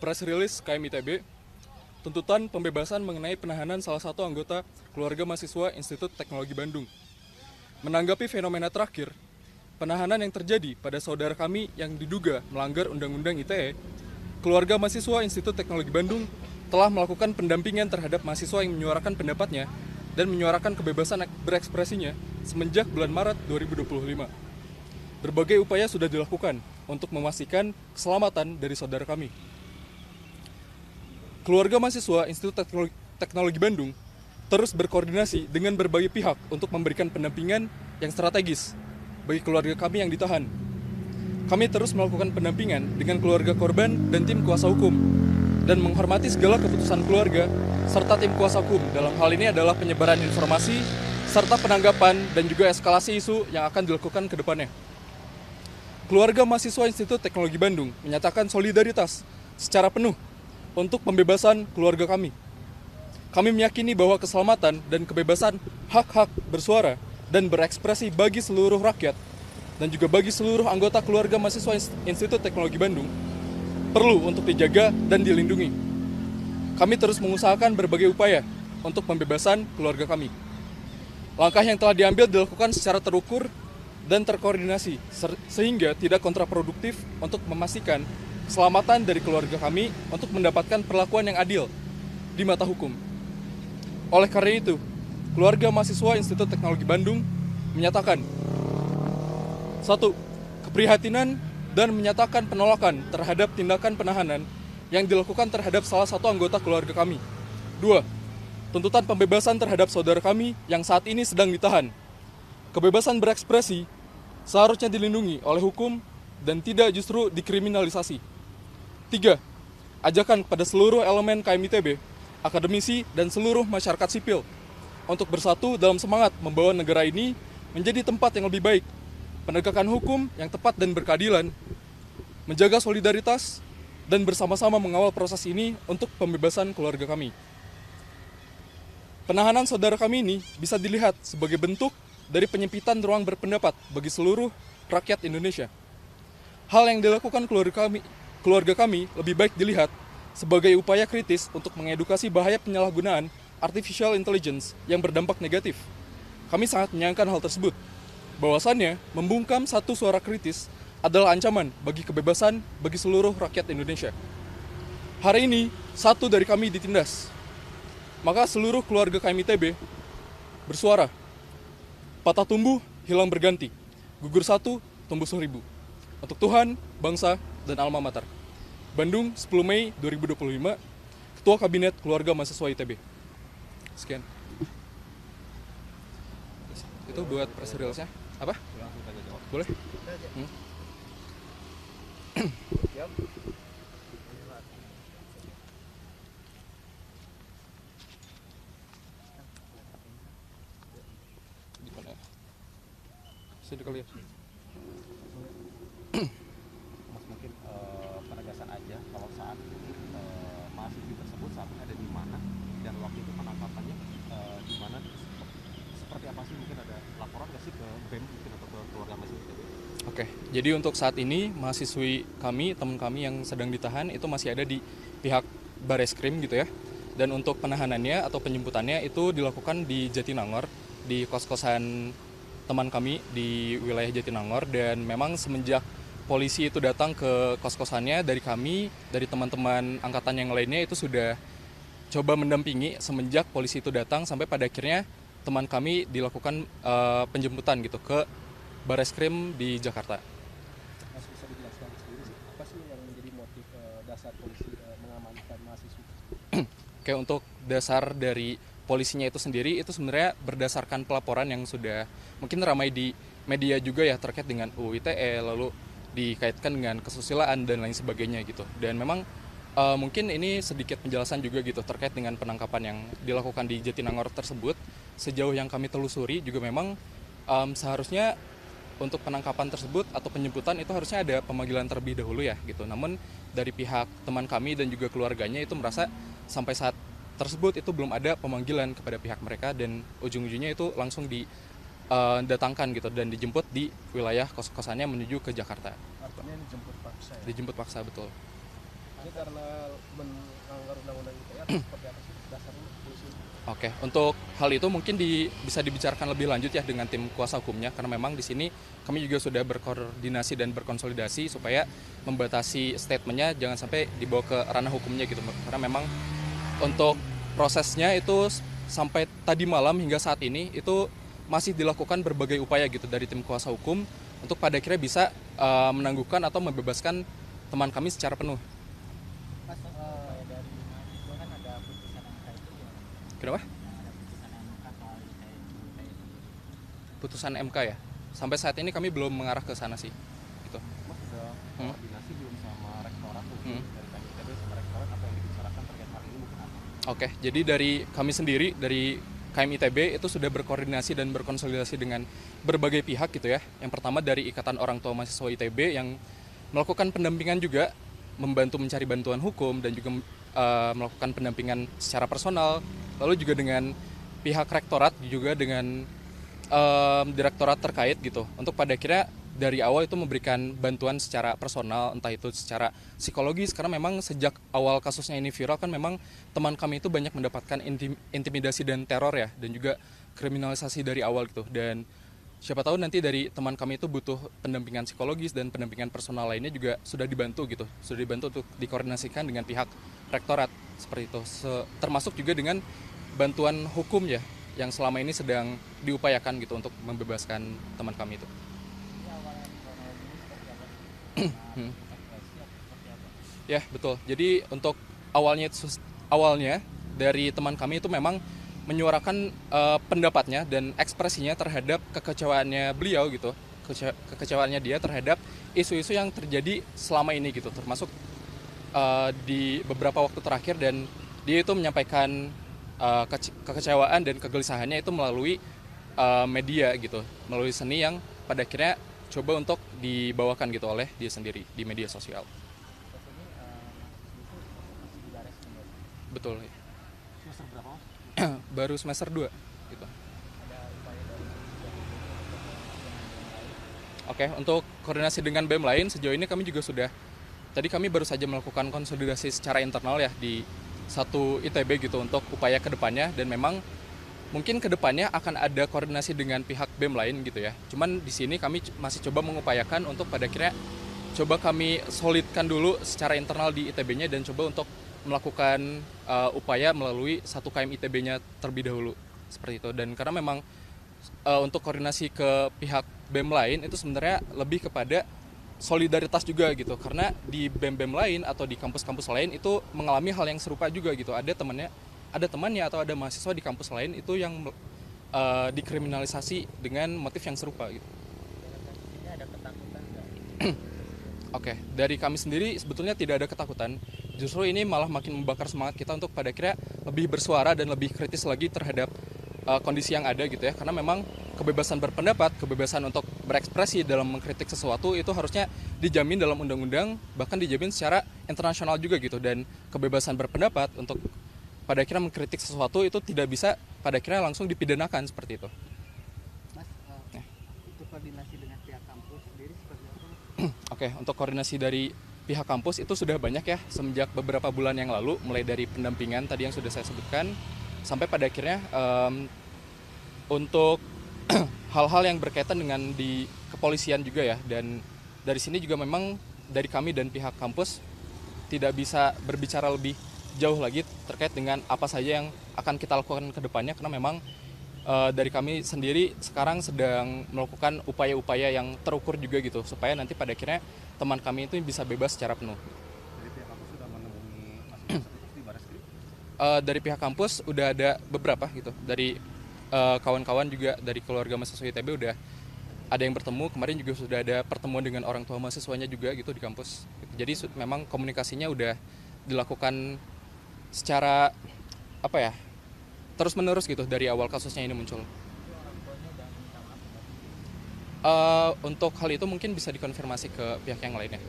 press release KM ITB, tuntutan pembebasan mengenai penahanan salah satu anggota keluarga mahasiswa Institut Teknologi Bandung. Menanggapi fenomena terakhir, penahanan yang terjadi pada saudara kami yang diduga melanggar Undang-Undang ITE, keluarga mahasiswa Institut Teknologi Bandung telah melakukan pendampingan terhadap mahasiswa yang menyuarakan pendapatnya dan menyuarakan kebebasan berekspresinya semenjak bulan Maret 2025. Berbagai upaya sudah dilakukan untuk memastikan keselamatan dari saudara kami. Keluarga mahasiswa Institut Teknologi Bandung terus berkoordinasi dengan berbagai pihak untuk memberikan pendampingan yang strategis bagi keluarga kami yang ditahan. Kami terus melakukan pendampingan dengan keluarga korban dan tim kuasa hukum, dan menghormati segala keputusan keluarga serta tim kuasa hukum dalam hal ini adalah penyebaran informasi serta penanggapan dan juga eskalasi isu yang akan dilakukan ke depannya. Keluarga mahasiswa Institut Teknologi Bandung menyatakan solidaritas secara penuh untuk pembebasan keluarga kami. Kami meyakini bahwa keselamatan dan kebebasan hak-hak bersuara dan berekspresi bagi seluruh rakyat dan juga bagi seluruh anggota keluarga mahasiswa Institut Teknologi Bandung perlu untuk dijaga dan dilindungi. Kami terus mengusahakan berbagai upaya untuk pembebasan keluarga kami. Langkah yang telah diambil dilakukan secara terukur dan terkoordinasi sehingga tidak kontraproduktif untuk memastikan keselamatan dari keluarga kami untuk mendapatkan perlakuan yang adil di mata hukum. Oleh karena itu, keluarga mahasiswa Institut Teknologi Bandung menyatakan 1. Keprihatinan dan menyatakan penolakan terhadap tindakan penahanan yang dilakukan terhadap salah satu anggota keluarga kami. 2. Tuntutan pembebasan terhadap saudara kami yang saat ini sedang ditahan. Kebebasan berekspresi seharusnya dilindungi oleh hukum dan tidak justru dikriminalisasi. 3. Ajakan kepada seluruh elemen KMITB, akademisi, dan seluruh masyarakat sipil untuk bersatu dalam semangat membawa negara ini menjadi tempat yang lebih baik, penegakan hukum yang tepat dan berkeadilan, menjaga solidaritas, dan bersama-sama mengawal proses ini untuk pembebasan keluarga kami. Penahanan saudara kami ini bisa dilihat sebagai bentuk dari penyempitan ruang berpendapat bagi seluruh rakyat Indonesia. Hal yang dilakukan keluarga kami lebih baik dilihat sebagai upaya kritis untuk mengedukasi bahaya penyalahgunaan artificial intelligence yang berdampak negatif. Kami sangat menyayangkan hal tersebut. Bahwasannya, membungkam satu suara kritis adalah ancaman bagi kebebasan bagi seluruh rakyat Indonesia. Hari ini, satu dari kami ditindas. Maka seluruh keluarga KMITB bersuara. Patah tumbuh, hilang berganti. Gugur satu, tumbuh 1000. Untuk Tuhan, bangsa, dan alma mater. Bandung, 10 Mei 2025, Ketua Kabinet Keluarga Mahasiswa ITB. Sekian. Itu buat press release-nya. Apa? Boleh? Di mana ya? Sini kali ya. Mas, mungkin penegasan aja kalau saat mahasiswa tersebut saat ini ada di mana dan waktu itu penangkapannya di mana, seperti apa sih, mungkin ada laporan nggak sih ke BEM mungkin atau ke keluarga mahasiswa? Oke, jadi untuk saat ini mahasiswi kami, teman kami yang sedang ditahan itu masih ada di pihak Bareskrim gitu ya. Dan untuk penahanannya atau penjemputannya itu dilakukan di Jatinangor, di kos-kosan teman kami di wilayah Jatinangor. Dan memang semenjak polisi itu datang ke kos-kosannya, dari kami, dari teman-teman angkatan yang lainnya itu sudah coba mendampingi semenjak polisi itu datang sampai pada akhirnya teman kami dilakukan penjemputan gitu ke Bareskrim di Jakarta. Mas, bisa dijelaskan sendiri sih, apa sih yang menjadi motif dasar polisi mengamankan mahasiswa? Oke, untuk dasar dari polisinya itu sendiri itu sebenarnya berdasarkan pelaporan yang sudah mungkin ramai di media juga ya terkait dengan UU ITE, lalu dikaitkan dengan kesusilaan dan lain sebagainya gitu. Dan memang mungkin ini sedikit penjelasan juga gitu terkait dengan penangkapan yang dilakukan di Jatinangor tersebut. Sejauh yang kami telusuri juga memang seharusnya untuk penangkapan tersebut atau penjemputan itu harusnya ada pemanggilan terlebih dahulu ya gitu. Namun dari pihak teman kami dan juga keluarganya itu merasa sampai saat tersebut itu belum ada pemanggilan kepada pihak mereka dan ujung-ujungnya itu langsung didatangkan gitu dan dijemput di wilayah kos-kosannya menuju ke Jakarta. Artinya dijemput paksa ya? Dijemput paksa, betul. Ini karena melanggar undang-undang ITE atau seperti apa sih dasarnya polisi? Oke, untuk hal itu mungkin bisa dibicarakan lebih lanjut ya dengan tim kuasa hukumnya, karena memang di sini kami juga sudah berkoordinasi dan berkonsolidasi supaya membatasi statementnya jangan sampai dibawa ke ranah hukumnya gitu. Karena memang untuk prosesnya itu sampai tadi malam hingga saat ini itu masih dilakukan berbagai upaya gitu dari tim kuasa hukum untuk pada akhirnya bisa menangguhkan atau membebaskan teman kami secara penuh. Pas dari mahasiswa kan ada putusan MK itu ya, Kenapa? ada putusan MK soal ITE. Putusan MK ya. Sampai saat ini kami belum mengarah ke sana sih. Gitu. Mas sudah koordinasi belum sama rektorat tuh Hmm. dari KMITB sama rektorat apa yang dibicarakan terkait hal ini mungkin apa? Oke, jadi dari kami sendiri, dari KMITB itu sudah berkoordinasi dan berkonsolidasi dengan berbagai pihak gitu ya. Yang pertama dari Ikatan Orang Tua Mahasiswa ITB yang melakukan pendampingan juga, membantu mencari bantuan hukum dan juga melakukan pendampingan secara personal. Lalu juga dengan pihak rektorat, juga dengan direktorat terkait gitu. Untuk pada akhirnya dari awal itu memberikan bantuan secara personal, entah itu secara psikologis, karena memang sejak awal kasusnya ini viral kan memang teman kami itu banyak mendapatkan intimidasi dan teror ya, dan juga kriminalisasi dari awal gitu. Dan siapa tahu nanti dari teman kami itu butuh pendampingan psikologis dan pendampingan personal lainnya juga sudah dibantu gitu, sudah dibantu untuk dikoordinasikan dengan pihak rektorat seperti itu. Termasuk juga dengan bantuan hukum ya, yang selama ini sedang diupayakan gitu untuk membebaskan teman kami itu. Ini awalnya kronologinya seperti apa? Evakuasi atau seperti apa? Ya betul. Jadi untuk awalnya dari teman kami itu memang menyuarakan pendapatnya dan ekspresinya terhadap kekecewaannya beliau gitu, kekecewaannya dia terhadap isu-isu yang terjadi selama ini gitu, termasuk di beberapa waktu terakhir, dan dia itu menyampaikan kekecewaan dan kegelisahannya itu melalui media gitu, melalui seni yang pada akhirnya coba untuk dibawakan gitu oleh dia sendiri di media sosial. Terus ini mahasiswa itu masih di baris kembali. Betul. Semester berapa Mas? Baru semester 2 gitu. Ada upaya dari pihak lain. Oke, untuk koordinasi dengan BEM lain sejauh ini kami juga sudah, tadi kami baru saja melakukan konsolidasi secara internal ya di satu ITB gitu untuk upaya kedepannya, dan memang mungkin kedepannya akan ada koordinasi dengan pihak BEM lain gitu ya. Cuman di sini kami masih coba mengupayakan untuk pada akhirnya coba kami solidkan dulu secara internal di ITB-nya dan coba untuk melakukan upaya melalui satu KM ITB-nya terlebih dahulu seperti itu. Dan karena memang untuk koordinasi ke pihak BEM lain itu sebenarnya lebih kepada solidaritas juga gitu, karena di BEM-BEM lain atau di kampus-kampus lain itu mengalami hal yang serupa juga gitu. Ada temannya atau ada mahasiswa di kampus lain itu yang dikriminalisasi dengan motif yang serupa gitu. Dalam kasus ini ada ketakutan nggak? Oke, dari kami sendiri sebetulnya tidak ada ketakutan. Justru ini malah makin membakar semangat kita untuk pada akhirnya lebih bersuara dan lebih kritis lagi terhadap kondisi yang ada gitu ya. Karena memang kebebasan berpendapat, kebebasan untuk berekspresi dalam mengkritik sesuatu itu harusnya dijamin dalam undang-undang, bahkan dijamin secara internasional juga gitu. Dan kebebasan berpendapat untuk pada akhirnya mengkritik sesuatu itu tidak bisa pada akhirnya langsung dipidanakan seperti itu. Mas, untuk koordinasi dengan pihak kampus sendiri seperti apa? Oke, untuk koordinasi dari pihak kampus itu sudah banyak ya semenjak beberapa bulan yang lalu, mulai dari pendampingan tadi yang sudah saya sebutkan sampai pada akhirnya untuk hal-hal yang berkaitan dengan di kepolisian juga ya. Dan dari sini juga memang dari kami dan pihak kampus tidak bisa berbicara lebih jauh lagi terkait dengan apa saja yang akan kita lakukan ke depannya, karena memang dari kami sendiri sekarang sedang melakukan upaya-upaya yang terukur juga gitu supaya nanti pada akhirnya teman kami itu bisa bebas secara penuh. Dari pihak kampus sudah menemui mahasiswa tersebut di Bareskrim? Dari pihak kampus udah ada beberapa gitu, dari kawan-kawan juga dari keluarga mahasiswa ITB udah ada yang bertemu. Kemarin juga sudah ada pertemuan dengan orang tua mahasiswanya juga gitu di kampus. Jadi memang komunikasinya udah dilakukan secara apa ya, terus menerus gitu dari awal kasusnya ini muncul. Orang tuanya udah minta maaf nggak? Untuk hal itu mungkin bisa dikonfirmasi ke pihak yang lainnya.